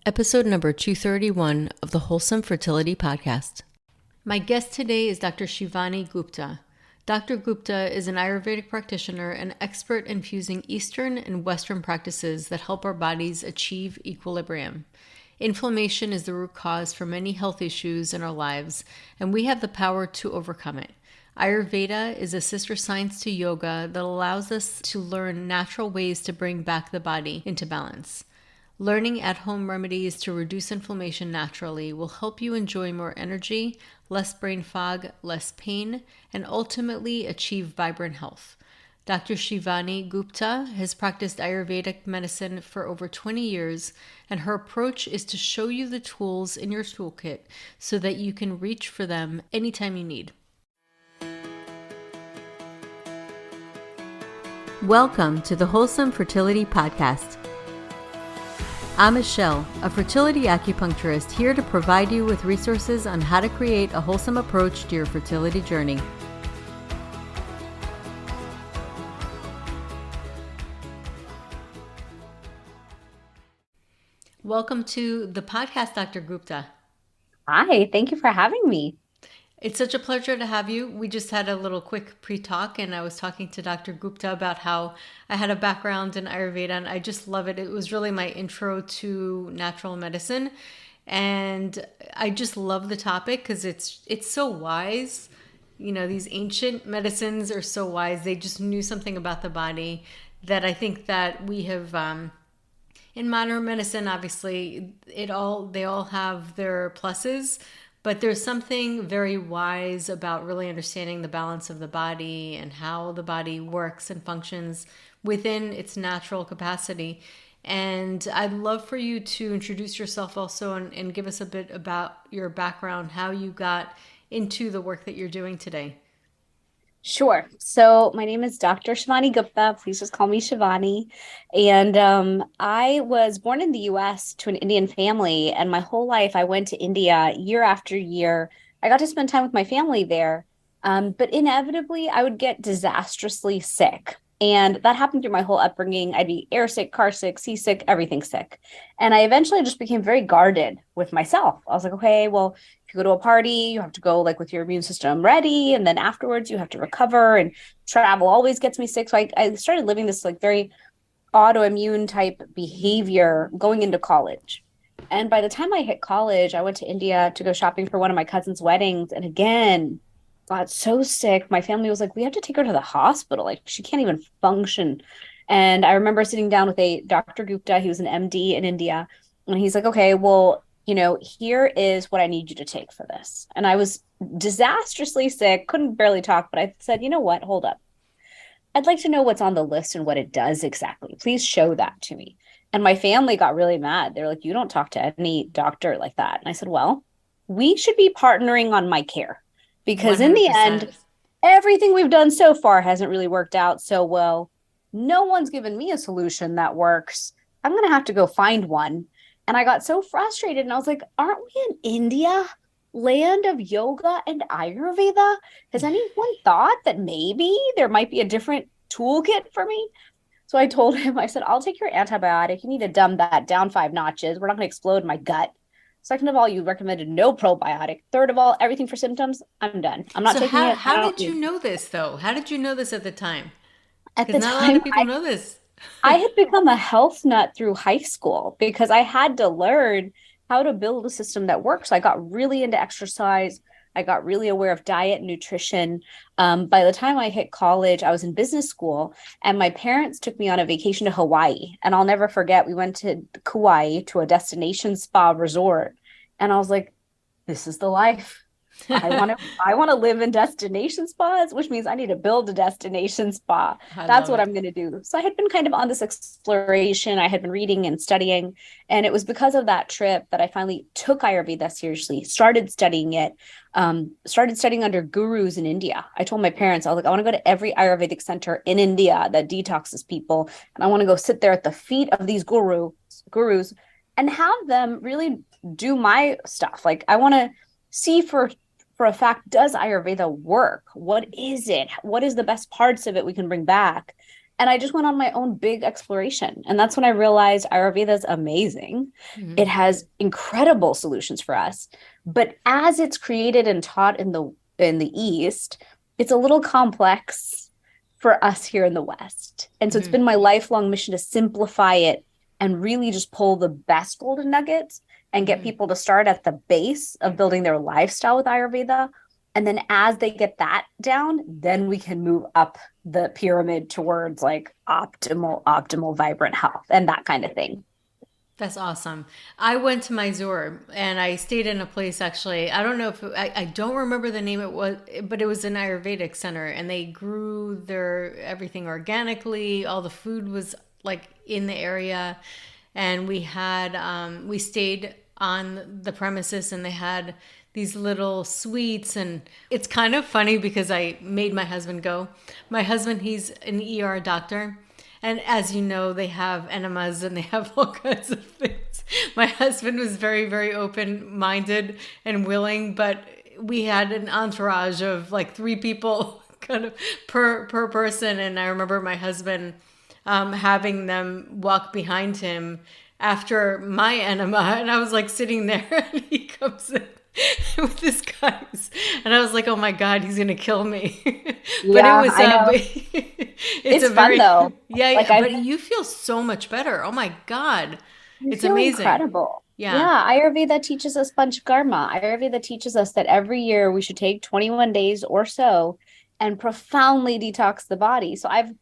Episode number 231 of the Wholesome Fertility Podcast. My guest today is Dr. Shivani Gupta. Dr. Gupta is an Ayurvedic practitioner and expert in fusing Eastern and Western practices that help our bodies achieve equilibrium. Inflammation is the root cause for many health issues in our lives, and we have the power to overcome it. Ayurveda is a sister science to yoga that allows us to learn natural ways to bring back the body into balance. Learning at-home remedies to reduce inflammation naturally will help you enjoy more energy, less brain fog, less pain, and ultimately achieve vibrant health. Dr. Shivani Gupta has practiced Ayurvedic medicine for over 20 years, and her approach is to show you the tools in your toolkit so that you can reach for them anytime you need. Welcome to the Wholesome Fertility Podcast. I'm Michelle, a fertility acupuncturist here to provide you with resources on how to create a wholesome approach to your fertility journey. Welcome to the podcast, Dr. Gupta. Hi, thank you for having me. It's such a pleasure to have you. We just had a little quick pre-talk, and I was talking to Dr. Gupta about how I had a background in Ayurveda, and I just love it. It was really my intro to natural medicine, and I just love the topic because it's so wise. You know, these ancient medicines are so wise. They just knew something about the body that I think that we have in modern medicine. Obviously, they all have their pluses. But there's something very wise about really understanding the balance of the body and how the body works and functions within its natural capacity. And I'd love for you to introduce yourself also and give us a bit about your background, how you got into the work that you're doing today. Sure. So my name is Dr. Shivani Gupta. Please just call me Shivani. And I was born in the US to an Indian family. And my whole life, I went to India year after year. I got to spend time with my family there. But inevitably, I would get disastrously sick. And that happened through my whole upbringing. I'd be air sick, car sick, seasick, everything sick. And I eventually just became very guarded with myself. I was like, okay, well, if you go to a party, you have to go like with your immune system ready. And then afterwards you have to recover, and travel always gets me sick. So I started living this like very autoimmune type behavior going into college. And by the time I hit college, I went to India to go shopping for one of my cousin's weddings. And again, got so sick. My family was like, we have to take her to the hospital. Like she can't even function. And I remember sitting down with a Dr. Gupta. He was an MD in India. And he's like, okay, well, here is what I need you to take for this. And I was disastrously sick, couldn't barely talk, but I said, you know what? Hold up. I'd like to know what's on the list and what it does exactly. Please show that to me. And my family got really mad. They're like, you don't talk to any doctor like that. And I said, well, we should be partnering on my care, because in the 100%. end, everything we've done so far hasn't really worked out so well. No one's given me a solution that works. I'm going to have to go find one. And I got so frustrated, and I was like, aren't we in India, land of yoga and Ayurveda? Has anyone thought that maybe there might be a different toolkit for me? So I told him, I said, I'll take your antibiotic. You need to dumb that down 5 notches. We're not going to explode my gut. Second of all, you recommended no probiotic. Third of all, everything for symptoms, I'm done. I'm not taking it. How did you know this though? How did you know this at the time? At the Because not a lot time, of people know this. I had become a health nut through high school because I had to learn how to build a system that works. So I got really into exercise. I got really aware of diet and nutrition. By the time I hit college, I was in business school, and my parents took me on a vacation to Hawaii. And I'll never forget, we went to Kauai to a destination spa resort. And I was like, this is the life. I want to live in destination spas, which means I need to build a destination spa. I That's love what it. I'm going to do. So I had been kind of on this exploration. I had been reading and studying, and it was because of that trip that I finally took Ayurveda seriously, started studying it, started studying under gurus in India. I told my parents, I was like, I want to go to every Ayurvedic center in India that detoxes people, and I want to go sit there at the feet of these gurus and have them really do my stuff. Like I want to see for a fact, does Ayurveda work? What is it? What is the best parts of it we can bring back? And I just went on my own big exploration. And that's when I realized Ayurveda is amazing. It has incredible solutions for us. But as it's created and taught in the East, it's a little complex for us here in the West. And so it's been my lifelong mission to simplify it and really just pull the best golden nuggets and get people to start at the base of building their lifestyle with Ayurveda. And then as they get that down, then we can move up the pyramid towards like optimal, vibrant health and that kind of thing. That's awesome. I went to Mysore and I stayed in a place actually. I don't know if I don't remember the name it was, but it was an Ayurvedic center and they grew their everything organically. All the food was like in the area, and we stayed on the premises and they had these little suites, and it's kind of funny because I made my husband go. My husband, he's an ER doctor. And as you know, they have enemas and they have all kinds of things. My husband was very, very open-minded and willing, but we had an entourage of like 3 people kind of per person. And I remember my husband having them walk behind him after my enema. And I was like sitting there and he comes in with this guys, and I was like, oh my God, he's gonna kill me. But it Yeah, was I know. it's a It's fun very though. yeah, Like I but you feel so much better. Oh my God. You It's feel amazing. incredible. Yeah. Yeah, Ayurveda teaches us Panchakarma. Ayurveda teaches us that every year we should take 21 days or so and profoundly detox the body. So I've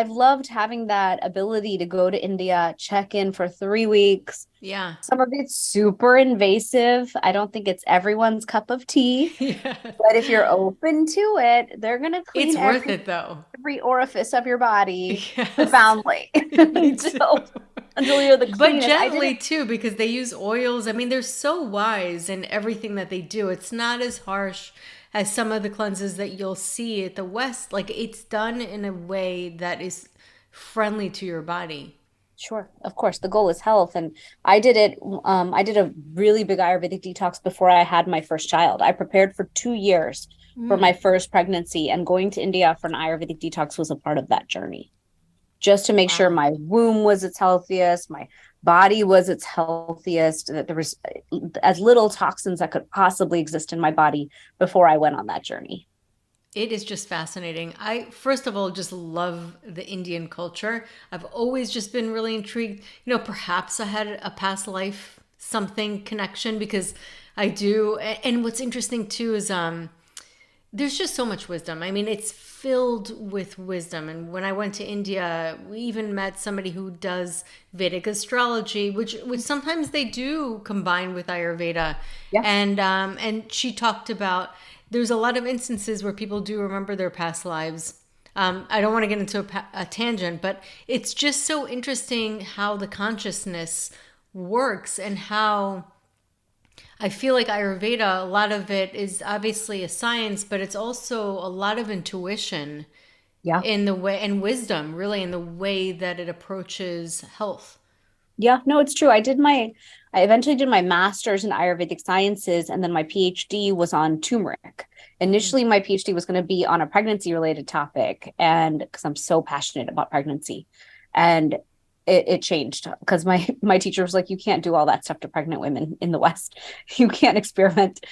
loved having that ability to go to India, check in for 3 weeks. Yeah. Some of it's super invasive. I don't think it's everyone's cup of tea, Yeah. but if you're open to it, they're gonna It's clean worth it though. every orifice of your body Yes. profoundly Me too. until you're the But cleanest. I gently didn't too, because they use oils. I mean, they're so wise in everything that they do. It's not as harsh as some of the cleanses that you'll see at the West. Like it's done in a way that is friendly to your body. Sure, of course. The goal is health. And I did it. I did a really big Ayurvedic detox before I had my first child. I prepared for 2 years for my first pregnancy, and going to India for an Ayurvedic detox was a part of that journey, just to make sure Wow. my womb was its healthiest, my body was its healthiest, that there was as little toxins that could possibly exist in my body before I went on that journey. It is just fascinating. I, first of all, just love the Indian culture. I've always just been really intrigued. Perhaps I had a past life something connection because I do. And what's interesting too is there's just so much wisdom. I mean, it's filled with wisdom. And when I went to India, we even met somebody who does Vedic astrology, which sometimes they do combine with Ayurveda. Yeah. And she talked about there's a lot of instances where people do remember their past lives. I don't want to get into a tangent, but it's just so interesting how the consciousness works and how I feel like Ayurveda, a lot of it is obviously a science, but it's also a lot of intuition Yeah. in the way and wisdom, really, in the way that it approaches health. Yeah, no, it's true. I eventually did my master's in Ayurvedic sciences, and then my PhD was on turmeric. Initially, my PhD was going to be on a pregnancy related topic, and because I'm so passionate about pregnancy, and it changed because my teacher was like, you can't do all that stuff to pregnant women in the West. You can't experiment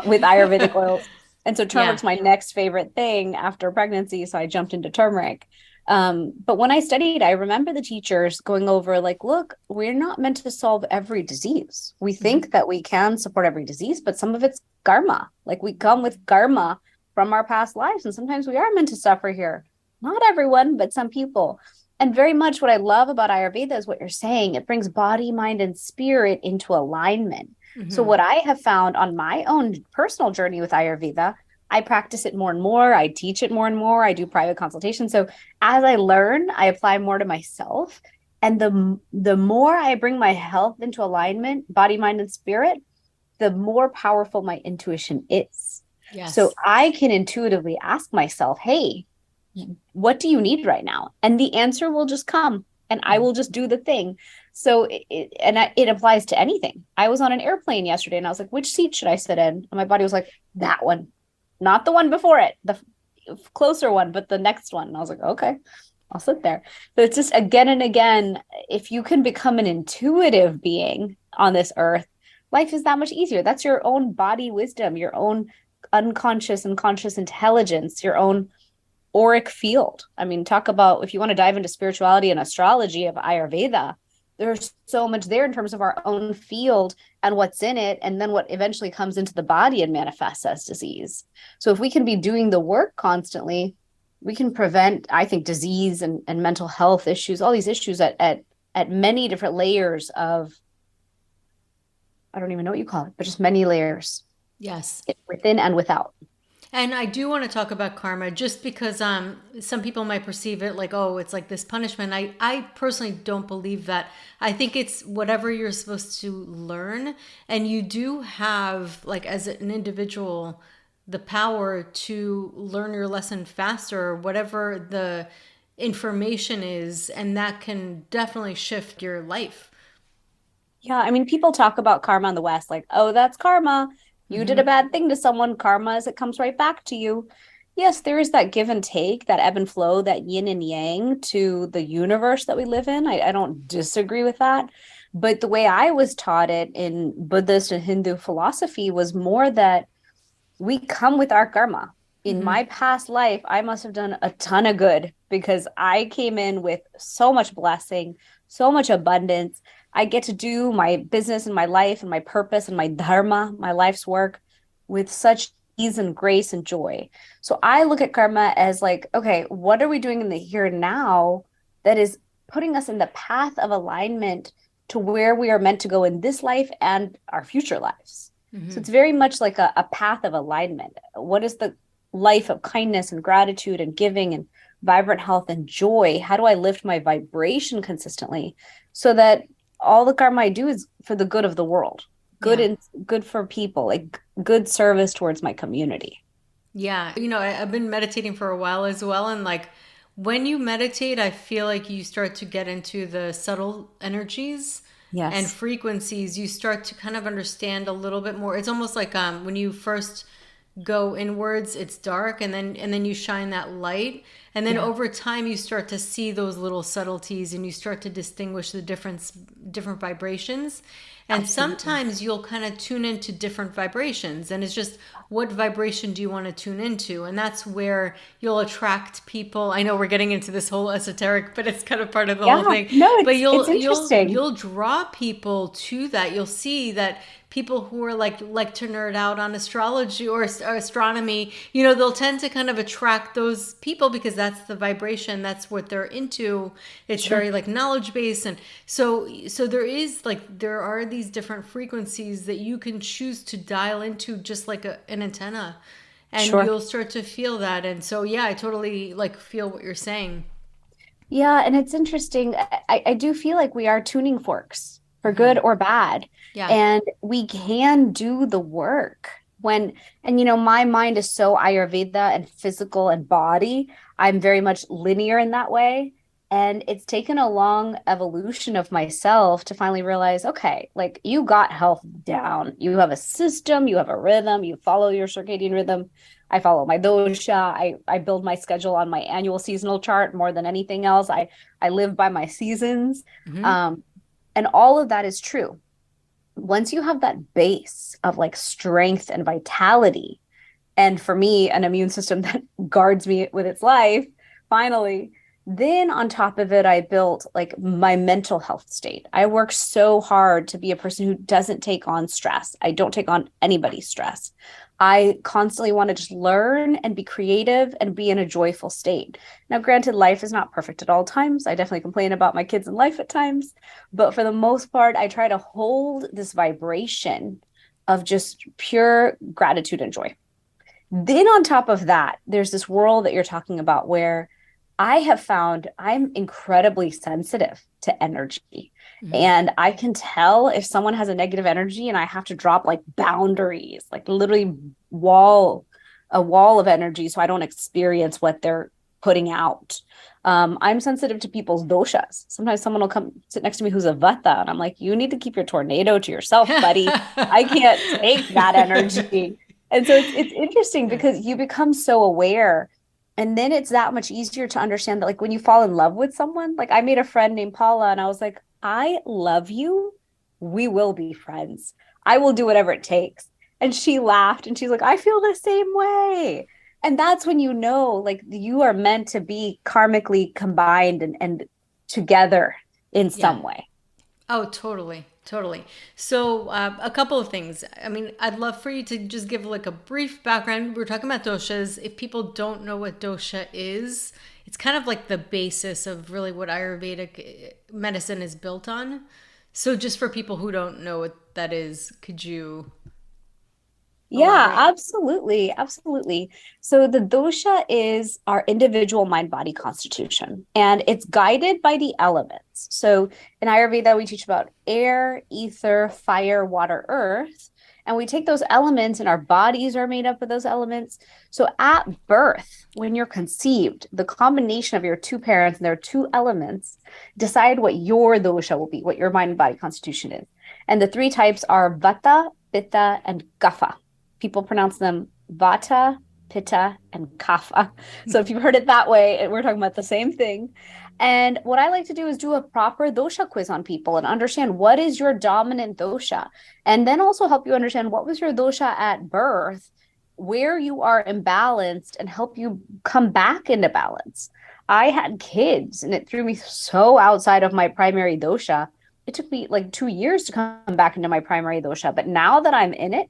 with Ayurvedic oils. And so Yeah. turmeric's my next favorite thing after pregnancy. So I jumped into turmeric. But when I studied, I remember the teachers going over like, look, we're not meant to solve every disease. We think that we can support every disease, but some of it's karma. Like we come with karma from our past lives. And sometimes we are meant to suffer here. Not everyone, but some people. And very much what I love about Ayurveda is what you're saying. It brings body, mind, and spirit into alignment. So what I have found on my own personal journey with Ayurveda, I practice it more and more. I teach it more and more. I do private consultation. So as I learn, I apply more to myself. And the more I bring my health into alignment, body, mind, and spirit, the more powerful my intuition is. So Yes. I can intuitively ask myself, hey, what do you need right now? And the answer will just come and I will just do the thing. So it applies to anything. I was on an airplane yesterday and I was like, which seat should I sit in? And my body was like, that one, not the one before it, the closer one, but the next one. And I was like, okay. I'll sit there. So it's just again and again, if you can become an intuitive being on this earth, life is that much easier. That's your own body wisdom, your own unconscious and conscious intelligence, your own auric field. I mean, talk about if you want to dive into spirituality and astrology of Ayurveda, there's so much there in terms of our own field and what's in it, and then what eventually comes into the body and manifests as disease. So if we can be doing the work constantly, we can prevent, I think, disease and mental health issues, all these issues at many different layers of, I don't even know what you call it, but just many layers Yes. within and without. And I do want to talk about karma just because some people might perceive it like, oh, it's like this punishment. I personally don't believe that. I think it's whatever you're supposed to learn. And you do have, like, as an individual, the power to learn your lesson faster, whatever the information is. And that can definitely shift your life. Yeah, I mean, people talk about karma in the West, like, oh, that's karma. You did a Hmm. bad thing to someone. Karma is it comes right back to you. Yes, there is that give and take, that ebb and flow, that yin and yang to the universe that we live in. I don't disagree with that. But the way I was taught it in Buddhist and Hindu philosophy was more that we come with our karma. In Hmm. my past life, I must have done a ton of good because I came in with so much blessing, so much abundance. I get to do my business and my life and my purpose and my dharma, my life's work with such ease and grace and joy. So I look at karma as like, okay, what are we doing in the here and now that is putting us in the path of alignment to where we are meant to go in this life and our future lives? So Hmm. it's very much like a path of alignment. What is the life of kindness and gratitude and giving and vibrant health and joy? How do I lift my vibration consistently so that all the karma I do is for the good of the world, good Yeah. and good for people, like good service towards my community. Yeah, I've been meditating for a while as well. And like when you meditate, I feel like you start to get into the subtle energies and Yes. frequencies. You start to kind of understand a little bit more. It's almost like when you first go inwards, it's dark, and then you shine that light. And then Yeah. over time you start to see those little subtleties and you start to distinguish the different vibrations. And Absolutely. sometimes you'll kind of tune into different vibrations. And it's just what vibration do you want to tune into? And that's where you'll attract people. I know we're getting into this whole esoteric, but it's kind of part of the whole Yeah. thing. No, But it's you'll interesting. you'll draw people to that. You'll see that people who are like to nerd out on astrology or astronomy, they'll tend to kind of attract those people because that's the vibration, that's what they're into. It's Sure. very like knowledge based. And so there are these different frequencies that you can choose to dial into, just like an antenna, and Sure. you'll start to feel that. And so yeah, I totally like feel what you're saying. Yeah, and it's interesting. I do feel like we are tuning forks for good Hmm. or bad, Yeah. and we can do the work when, and my mind is so Ayurveda and physical and body. I'm very much linear in that way. And it's taken a long evolution of myself to finally realize, okay, like you got health down. You have a system, you have a rhythm, you follow your circadian rhythm. I follow my dosha. I build my schedule on my annual seasonal chart more than anything else. I live by my seasons. Hmm. Um, and all of that is true. Once you have that base of like strength and vitality, and for me, an immune system that guards me with its life, finally, then on top of it, I built like my mental health state. I work so hard to be a person who doesn't take on stress. I don't take on anybody's stress. I constantly want to just learn and be creative and be in a joyful state. Now, granted, life is not perfect at all times. I definitely complain about my kids in life at times, but for the most part, I try to hold this vibration of just pure gratitude and joy. Then on top of that, there's this world that you're talking about where I have found I'm incredibly sensitive to energy. Hmm. And I can tell if someone has a negative energy and I have to drop like boundaries, like literally wall a wall of energy so I don't experience what they're putting out. I'm sensitive to people's doshas. Sometimes someone will come sit next to me who's a vata, and I'm like, you need to keep your tornado to yourself, buddy. I can't take that energy. And so it's interesting Yeah. because you become so aware. And then it's that much easier to understand that, like, when you fall in love with someone, like I made a friend named Paula and I was like, I love you. We will be friends. I will do whatever it takes. And she laughed and she's like, I feel the same way. And that's when you know, like, you are meant to be karmically combined and together in Yeah. some way. Oh, totally. Totally. So, a couple of things. I mean, I'd love for you to just give like a brief background. We're talking about doshas. If people don't know what dosha is, it's kind of like the basis of really what Ayurvedic medicine is built on. So, just for people who don't know what that is, could you Yeah, elaborate? absolutely. Absolutely. So the dosha is our individual mind body constitution, and it's guided by the elements. So in Ayurveda, we teach about air, ether, fire, water, earth. And we take those elements, and our bodies are made up of those elements. So at birth, when you're conceived, the combination of your two parents and their two elements decide what your dosha will be, what your mind and body constitution is. And the three types are vata, pitta, and kapha. People pronounce them vata, pitta, and kapha. So if you've heard it that way, we're talking about the same thing. And what I like to do is do a proper dosha quiz on people and understand what is your dominant dosha. And then also help you understand what was your dosha at birth, where you are imbalanced, and help you come back into balance. I had kids and it threw me so outside of my primary dosha. It took me like 2 years to come back into my primary dosha. But now that I'm in it,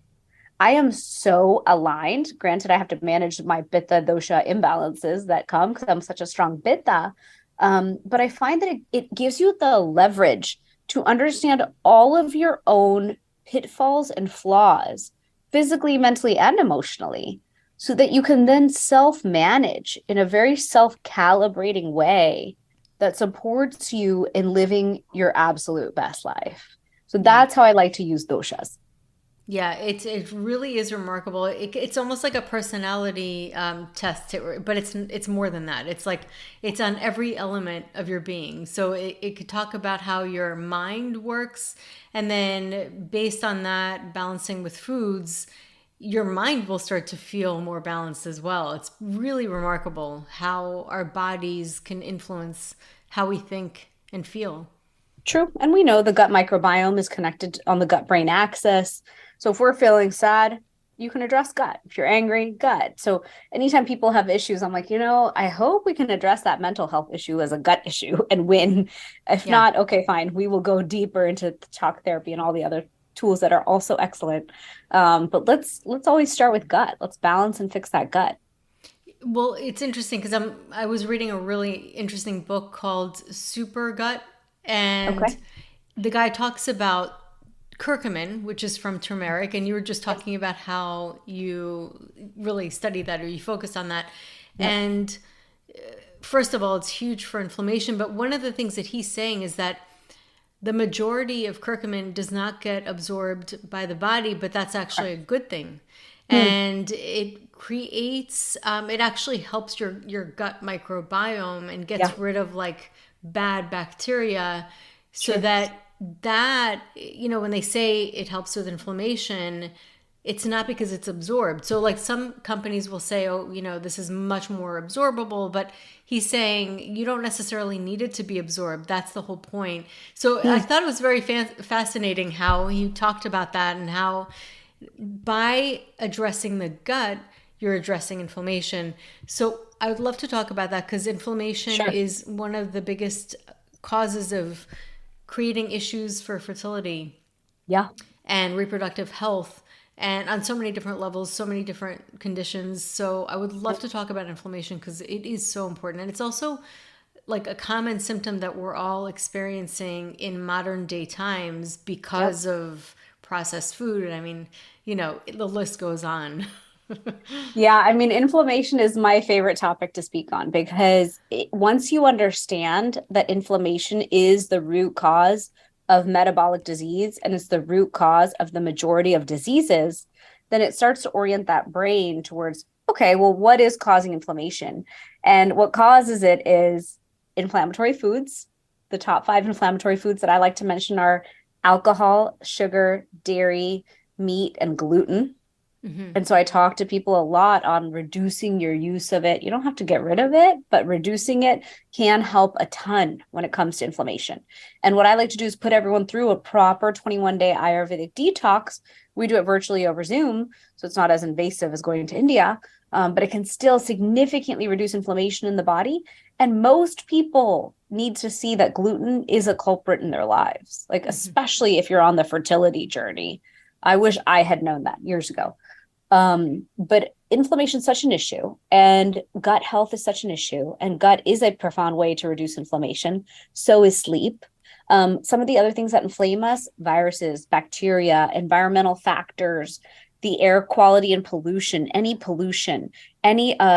I am so aligned. Granted, I have to manage my pitta dosha imbalances that come because I'm such a strong pitta. But I find that it gives you the leverage to understand all of your own pitfalls and flaws, physically, mentally, and emotionally, so that you can then self manage in a very self calibrating way that supports you in living your absolute best life. So Yeah. that's how I like to use doshas. Yeah, it really is remarkable. It's almost like a personality test, but it's more than that. It's like it's on every element of your being. So it could talk about how your mind works, and then based on that, balancing with foods, your mind will start to feel more balanced as well. It's really remarkable how our bodies can influence how we think and feel. True. And we know the gut microbiome is connected on the gut brain axis. So if we're feeling sad, you can address gut. If you're angry, gut. So anytime people have issues, I'm like, I hope we can address that mental health issue as a gut issue and win. If Yeah. not, okay, fine. We will go deeper into talk therapy and all the other tools that are also excellent. But let's always start with gut. Let's balance and fix that gut. Well, it's interesting because I was reading a really interesting book called Super Gut, and Okay. the guy talks about curcumin, which is from turmeric, and you were just Yep. talking about how you really study that or you focus on that. Yep. And first of all, it's huge for inflammation, but one of the things that he's saying is that the majority of curcumin does not get absorbed by the body, but that's actually a good thing. Hmm. And it creates, it actually helps your gut microbiome and Yeah. gets rid of like bad bacteria so Sure. that when they say it helps with inflammation, it's not because it's absorbed. So like some companies will say, oh, this is much more absorbable, but he's saying you don't necessarily need it to be absorbed. That's the whole point. So I Hmm. thought it was very fascinating how he talked about that and how by addressing the gut, you're addressing inflammation. So I would love to talk about that because inflammation Sure. is one of the biggest causes of creating issues for fertility Yeah. and reproductive health and on so many different levels, so many different conditions. So I would love to talk about inflammation because it is so important. And it's also like a common symptom that we're all experiencing in modern day times Yep. because of processed food. And I mean, the list goes on. Yeah, I mean, inflammation is my favorite topic to speak on because once you understand that inflammation is the root cause of metabolic disease and it's the root cause of the majority of diseases, then it starts to orient that brain towards, okay, well, what is causing inflammation? And what causes it is inflammatory foods. The top five inflammatory foods that I like to mention are alcohol, sugar, dairy, meat, and gluten. Hmm. And so I talk to people a lot on reducing your use of it. You don't have to get rid of it, but reducing it can help a ton when it comes to inflammation. And what I like to do is put everyone through a proper 21-day Ayurvedic detox. We do it virtually over Zoom, so it's not as invasive as going to India, but it can still significantly reduce inflammation in the body. And most people need to see that gluten is a culprit in their lives, like Hmm. especially if you're on the fertility journey. I wish I had known that years ago. But inflammation is such an issue, and gut health is such an issue, and gut is a profound way to reduce inflammation. So is sleep. Some of the other things that inflame us, viruses, bacteria, environmental factors, the air quality and pollution, any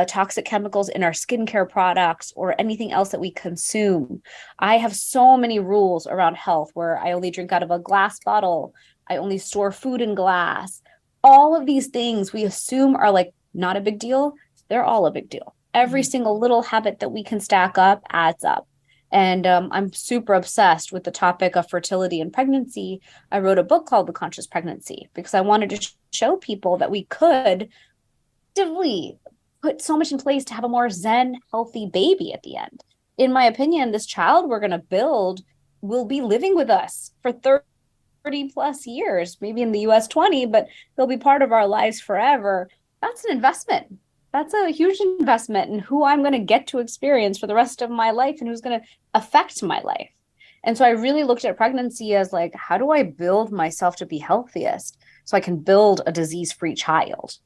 toxic chemicals in our skincare products, or anything else that we consume. I have so many rules around health where I only drink out of a glass bottle. I only store food in glass. All of these things we assume are like not a big deal. They're all a big deal. Every Hmm. single little habit that we can stack up adds up. And I'm super obsessed with the topic of fertility and pregnancy. I wrote a book called The Conscious Pregnancy because I wanted to show people that we could actively put so much in place to have a more zen, healthy baby at the end. In my opinion, this child we're going to build will be living with us for 30 plus years, maybe in the US 20, but they'll be part of our lives forever. That's an investment. That's a huge investment in who I'm going to get to experience for the rest of my life and who's going to affect my life. And so I really looked at pregnancy as like, how do I build myself to be healthiest so I can build a disease free child?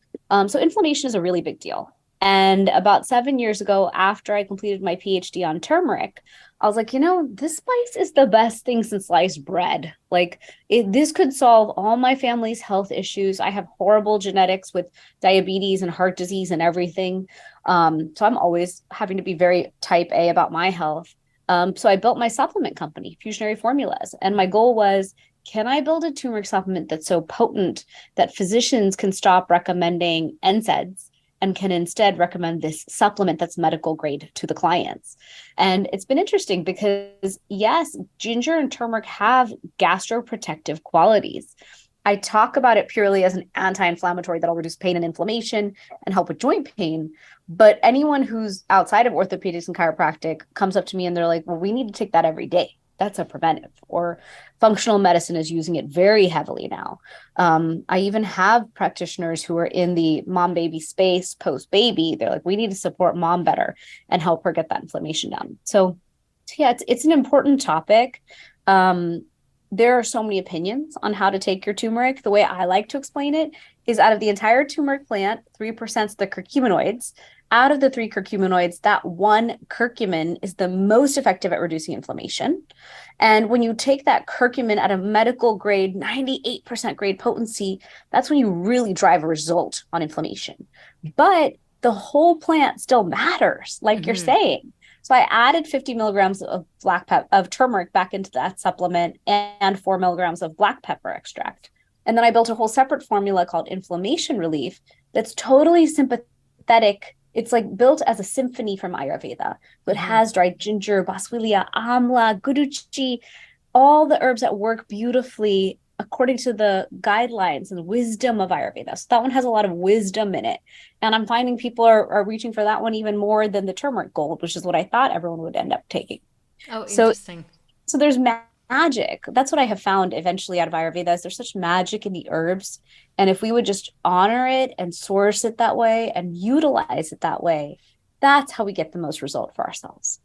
So inflammation is a really big deal. And about 7 years ago, after I completed my PhD on turmeric, I was like, this spice is the best thing since sliced bread. Like, this could solve all my family's health issues. I have horrible genetics with diabetes and heart disease and everything. So I'm always having to be very type A about my health. So I built my supplement company, Fusionary Formulas. And my goal was, can I build a turmeric supplement that's so potent that physicians can stop recommending NSAIDs and can instead recommend this supplement that's medical grade to the clients? And it's been interesting because, yes, ginger and turmeric have gastroprotective qualities. I talk about it purely as an anti inflammatory that'll reduce pain and inflammation and help with joint pain. But anyone who's outside of orthopedics and chiropractic comes up to me and they're like, well, we need to take that every day. That's a preventive. Or functional medicine is using it very heavily now. I even have practitioners who are in the mom baby space post baby. They're like, we need to support mom better and help her get that inflammation down. So yeah, it's an important topic. There are so many opinions on how to take your turmeric. The way I like to explain it is out of the entire turmeric plant, 3% is the curcuminoids. Out of the three curcuminoids, that one curcumin is the most effective at reducing inflammation. And when you take that curcumin at a medical grade, 98% grade potency, that's when you really drive a result on inflammation. But the whole plant still matters, like you're Hmm. saying. So I added 50 milligrams of of turmeric back into that supplement and 4 milligrams of black pepper extract. And then I built a whole separate formula called inflammation relief that's totally sympathetic. It's like built as a symphony from Ayurveda. So it Hmm. has dried ginger, boswellia, amla, guduchi, all the herbs that work beautifully according to the guidelines and wisdom of Ayurveda. So that one has a lot of wisdom in it. And I'm finding people are reaching for that one even more than the turmeric gold, which is what I thought everyone would end up taking. Oh, So interesting. so there's magic. That's what I have found eventually out of Ayurveda is there's such magic in the herbs. And if we would just honor it and source it that way and utilize it that way, that's how we get the most result for ourselves.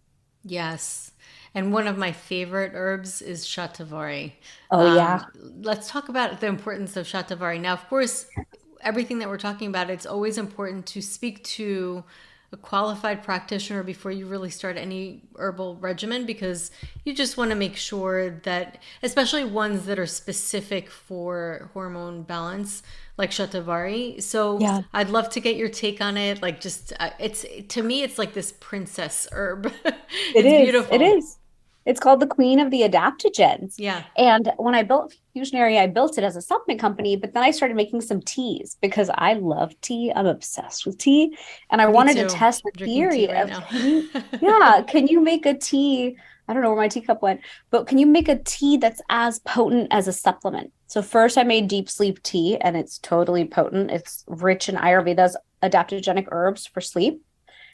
Yes. And one of my favorite herbs is shatavari. Oh yeah. Let's talk about the importance of shatavari. Now, of course, everything that we're talking about, it's always important to speak to a qualified practitioner before you really start any herbal regimen because you just want to make sure that, especially ones that are specific for hormone balance, like shatavari. So Yeah. I'd love to get your take on it. Like, just it's to me, it's like this princess herb. It It's is. It beautiful. is. It's called the queen of the adaptogens. Yeah, And when I built Fusionary, I built it as a supplement company, but then I started making some teas because I love tea. I'm obsessed with tea. And I me wanted to too. test the Drinking tea theory right of now. can you, yeah, can you make a tea I don't know where my teacup went, but can you make a tea that's as potent as a supplement? So first I made deep sleep tea and it's totally potent. It's rich in Ayurveda's adaptogenic herbs for sleep.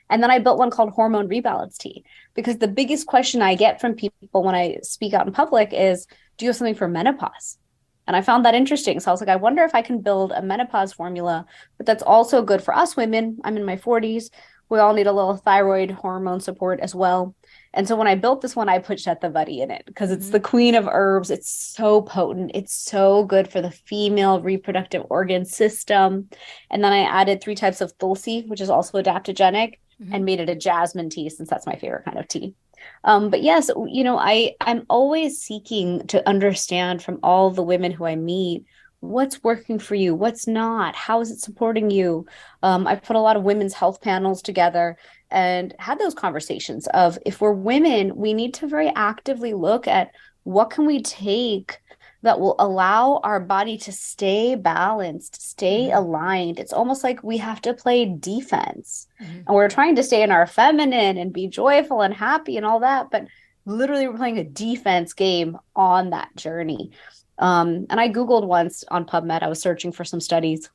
And then I built one called hormone rebalance tea because the biggest question I get from people when I speak out in public is, do you have something for menopause? And I found that interesting. So I was like, I wonder if I can build a menopause formula, but that's also good for us women. I'm in my 40s. We all need a little thyroid hormone support as well. And so when I built this one, I put Shetavati in it because it's the queen of herbs. It's so potent. It's so good for the female reproductive organ system. And then I added 3 types of tulsi, which is also adaptogenic, and made it a jasmine tea since that's my favorite kind of tea. But yes, I'm always seeking to understand from all the women who I meet what's working for you, what's not, how is it supporting you. I put a lot of women's health panels together and had those conversations of if we're women, we need to very actively look at what can we take that will allow our body to stay balanced, stay aligned. It's almost like we have to play defense. And we're trying to stay in our feminine and be joyful and happy and all that, but literally we're playing a defense game on that journey. And I Googled once on PubMed, I was searching for some studies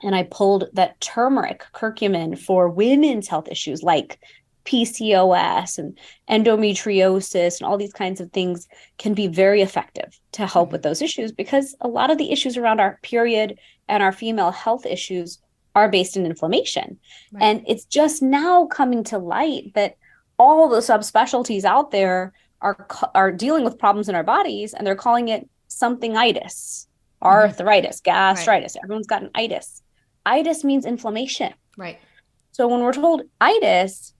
and I pulled that turmeric curcumin for women's health issues like PCOS and endometriosis and all these kinds of things can be very effective to help with those issues because a lot of the issues around our period and our female health issues are based in inflammation. Right. And it's just now coming to light that all the subspecialties out there are dealing with problems in our bodies and they're calling it something-itis, arthritis, gastritis. Right. Everyone's got an itis. Itis means inflammation. Right. So when we're told itis,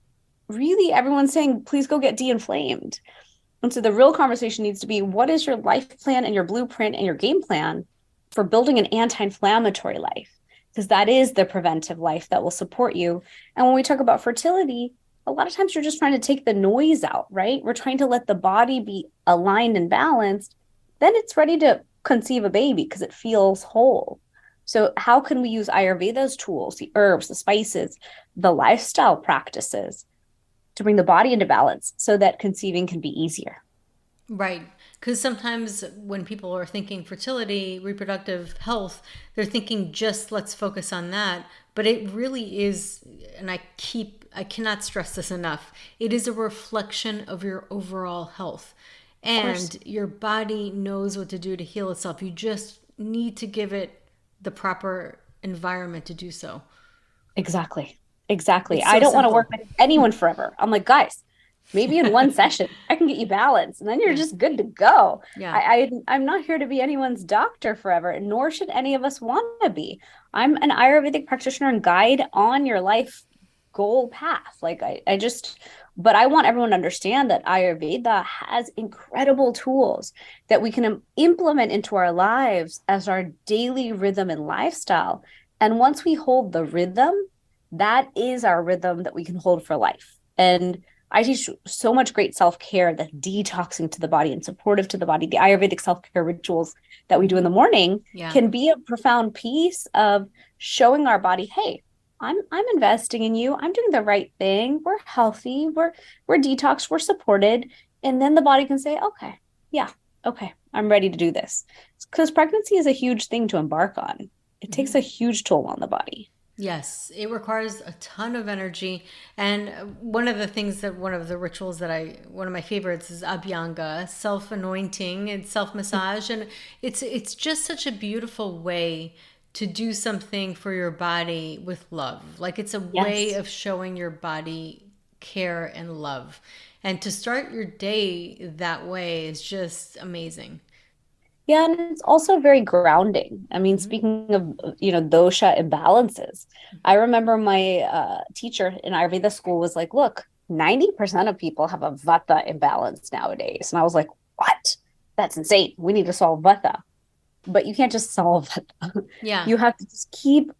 really everyone's saying, please go get de-inflamed. And so the real conversation needs to be, what is your life plan and your blueprint and your game plan for building an anti-inflammatory life? Because that is the preventive life that will support you. And when we talk about fertility, a lot of times you're just trying to take the noise out, right? We're trying to let the body be aligned and balanced. Then it's ready to conceive a baby because it feels whole. So how can we use Ayurveda's tools, the herbs, the spices, the lifestyle practices to bring the body into balance so that conceiving can be easier? Right. Because sometimes when people are thinking fertility, reproductive health, they're thinking just let's focus on that. But it really is, and I cannot stress this enough, it is a reflection of your overall health. And your body knows what to do to heal itself. You just need to give it the proper environment to do so. Exactly. Exactly. So I don't want to simple. work with anyone forever. I'm like, guys, maybe in one session I can get you balanced and then you're just good to go. Yeah. I'm not here to be anyone's doctor forever, nor should any of us want to be. I'm an Ayurvedic practitioner and guide on your life goal path. Like but I want everyone to understand that Ayurveda has incredible tools that we can implement into our lives as our daily rhythm and lifestyle. And once we hold the rhythm, that is our rhythm that we can hold for life. And I teach so much great self-care that's detoxing to the body and supportive to the body. The Ayurvedic self-care rituals that we do in the morning can be a profound piece of showing our body, hey, I'm investing in you. I'm doing the right thing. We're healthy. We're detoxed. We're supported. And then the body can say, okay, I'm ready to do this. Because pregnancy is a huge thing to embark on. It takes a huge toll on the body. Yes, it requires a ton of energy. And one of the rituals one of my favorites is Abhyanga, self-anointing and self-massage. And it's just such a beautiful way to do something for your body with love. Like it's a way of showing your body care and love. And to start your day that way is just amazing. Yeah, and it's also very grounding. I mean, speaking of, dosha imbalances, I remember my teacher in Ayurveda school was like, look, 90% of people have a vata imbalance nowadays. And I was like, what? That's insane. We need to solve vata. But you can't just solve vata. Yeah. You have to just keep,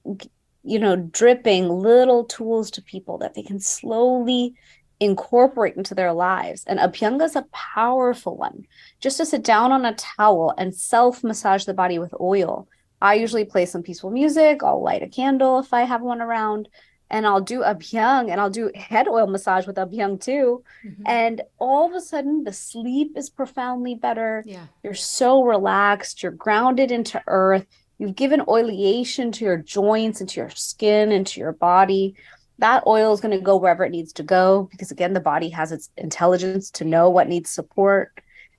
dripping little tools to people that they can slowly incorporate into their lives. And Abhyanga is a powerful one. Just to sit down on a towel and self-massage the body with oil. I usually play some peaceful music. I'll light a candle if I have one around. and I'll do abhyang and I'll do head oil massage with abhyang too. Hmm. And all of a sudden, the sleep is profoundly better. Yeah. You're so relaxed, you're grounded into earth. You've given oleation to your joints and to your skin and to your body. That oil is going to go wherever it needs to go because, again, the body has its intelligence to know what needs support.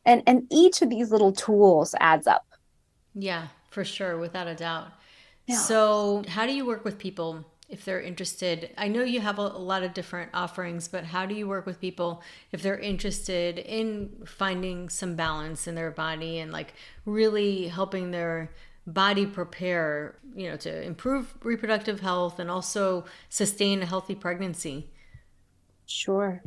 And each of these little tools adds up. Yeah, for sure, without a doubt. Yeah. So, how do you work with people if they're interested? I know you have a lot of different offerings, but how do you work with people if they're interested in finding some balance in their body and like really helping their body prepare, to improve reproductive health and also sustain a healthy pregnancy? Sure.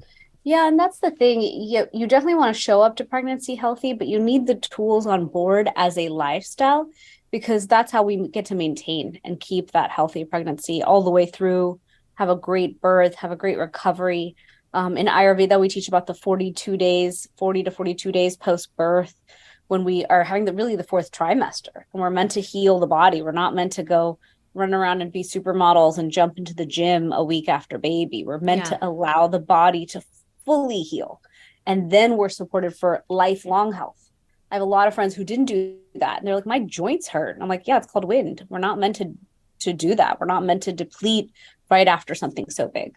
Yeah, and that's the thing. You definitely want to show up to pregnancy healthy, but you need the tools on board as a lifestyle because that's how we get to maintain and keep that healthy pregnancy all the way through, have a great birth, have a great recovery. In Ayurveda, we teach about the 42 days, 40 to 42 days post birth when we are having the fourth trimester and we're meant to heal the body. We're not meant to go run around and be supermodels and jump into the gym a week after baby. We're meant Yeah. to allow the body to fully heal. And then we're supported for lifelong health. I have a lot of friends who didn't do that. And they're like, my joints hurt. And I'm like, yeah, it's called wind. We're not meant to do that. We're not meant to deplete right after something so big.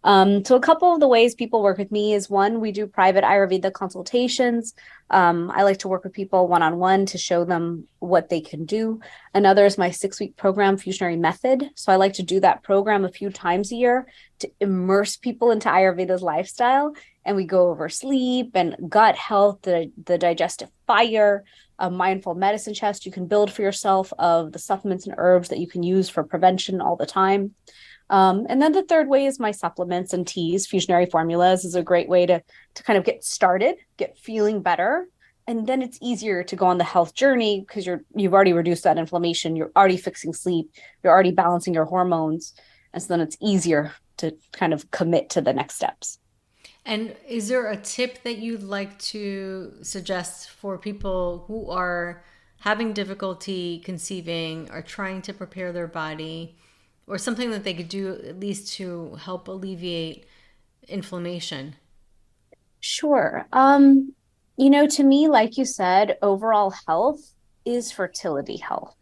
So a couple of the ways people work with me is one, we do private Ayurveda consultations. I like to work with people one-on-one to show them what they can do. Another is my 6-week program, Fusionary Method. So I like to do that program a few times a year to immerse people into Ayurveda's lifestyle. And we go over sleep and gut health, the digestive fire, a mindful medicine chest you can build for yourself of the supplements and herbs that you can use for prevention all the time. And then the third way is my supplements and teas. Fusionary formulas is a great way to kind of get started, get feeling better. And then it's easier to go on the health journey because you've already reduced that inflammation. You're already fixing sleep. You're already balancing your hormones. And so then it's easier to kind of commit to the next steps. And is there a tip that you'd like to suggest for people who are having difficulty conceiving or trying to prepare their body, or something that they could do at least to help alleviate inflammation? Sure. To me, like you said, overall health is fertility health.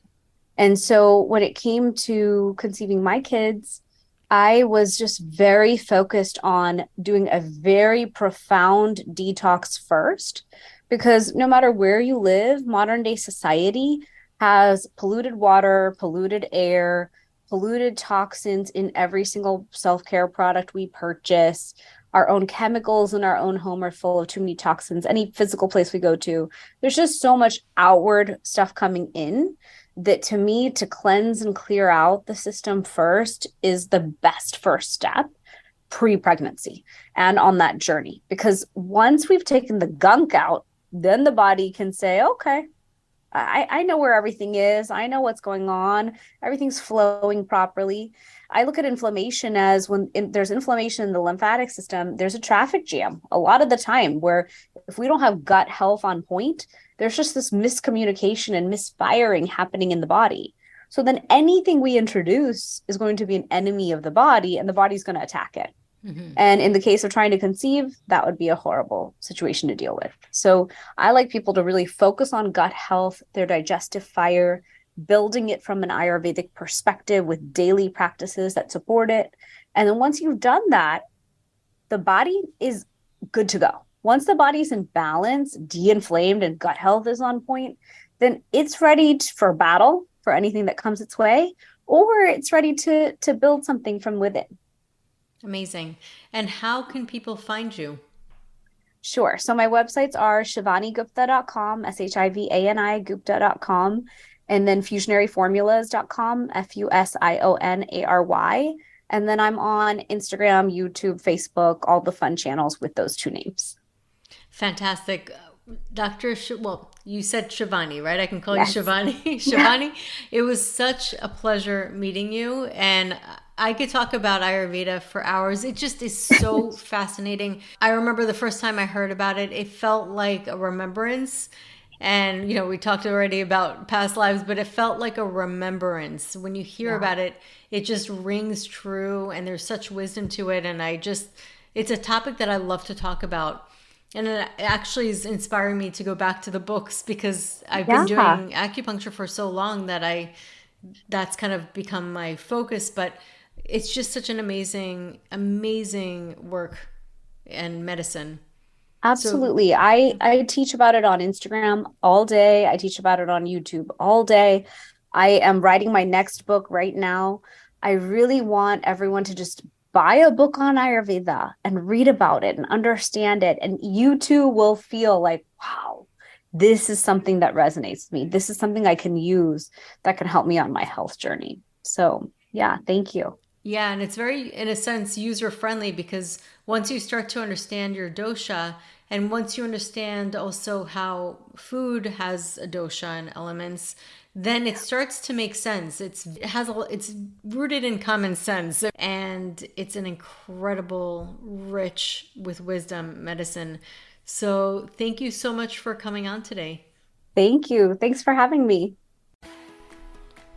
And so when it came to conceiving my kids, I was just very focused on doing a very profound detox first, because no matter where you live, modern day society has polluted water, polluted air, polluted toxins in every single self care product we purchase. Our own chemicals in our own home are full of too many toxins. Any physical place we go to, there's just so much outward stuff coming in that to me, to cleanse and clear out the system first is the best first step pre-pregnancy and on that journey. Because once we've taken the gunk out, then the body can say, okay, I know where everything is. I know what's going on. Everything's flowing properly. I look at inflammation as there's inflammation in the lymphatic system, there's a traffic jam a lot of the time where if we don't have gut health on point, there's just this miscommunication and misfiring happening in the body. So then anything we introduce is going to be an enemy of the body and the body's going to attack it. Mm-hmm. And in the case of trying to conceive, that would be a horrible situation to deal with. So I like people to really focus on gut health, their digestive fire, building it from an Ayurvedic perspective with daily practices that support it. And then once you've done that, the body is good to go. Once the body's in balance, de-inflamed, and gut health is on point, then it's ready for battle for anything that comes its way, or it's ready to build something from within. Amazing. And how can people find you? Sure. So my websites are shivanigupta.com, Shivani Gupta.com, and then fusionaryformulas.com, Fusionary. And then I'm on Instagram, YouTube, Facebook, all the fun channels with those two names. Fantastic. Well, you said Shivani, right? I can call Yes. you Shivani. Shivani, it was such a pleasure meeting you. And I could talk about Ayurveda for hours. It just is so fascinating. I remember the first time I heard about it, it felt like a remembrance. And, we talked already about past lives, but it felt like a remembrance. When you hear about it, it just rings true, and there's such wisdom to it. And it's a topic that I love to talk about. And it actually is inspiring me to go back to the books, because I've been doing acupuncture for so long that that's kind of become my focus. But it's just such an amazing, amazing work and medicine. Absolutely. I teach about it on Instagram all day. I teach about it on YouTube all day. I am writing my next book right now. I really want everyone to just buy a book on Ayurveda and read about it and understand it. And you too will feel like, wow, this is something that resonates with me. This is something I can use that can help me on my health journey. So yeah, thank you. Yeah, and it's very, in a sense, user-friendly, because once you start to understand your dosha, and once you understand also how food has a dosha and elements, then it starts to make sense. It's rooted in common sense, and it's an incredible, rich with wisdom medicine. So thank you so much for coming on today. Thank you. Thanks for having me.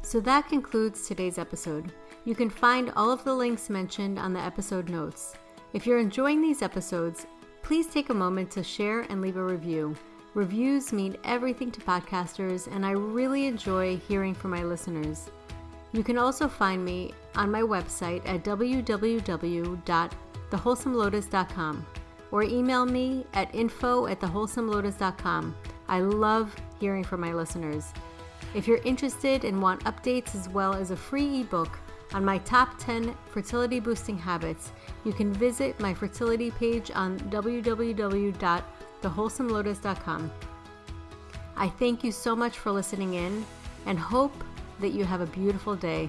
So that concludes today's episode. You can find all of the links mentioned on the episode notes. If you're enjoying these episodes, please take a moment to share and leave a review. Reviews mean everything to podcasters, and I really enjoy hearing from my listeners. You can also find me on my website at www.thewholesomelotus.com or email me at info@thewholesomelotus.com. I love hearing from my listeners. If you're interested and want updates as well as a free ebook on my top 10 fertility boosting habits, you can visit my fertility page on www.thewholesomelotus.com. I thank you so much for listening in and hope that you have a beautiful day.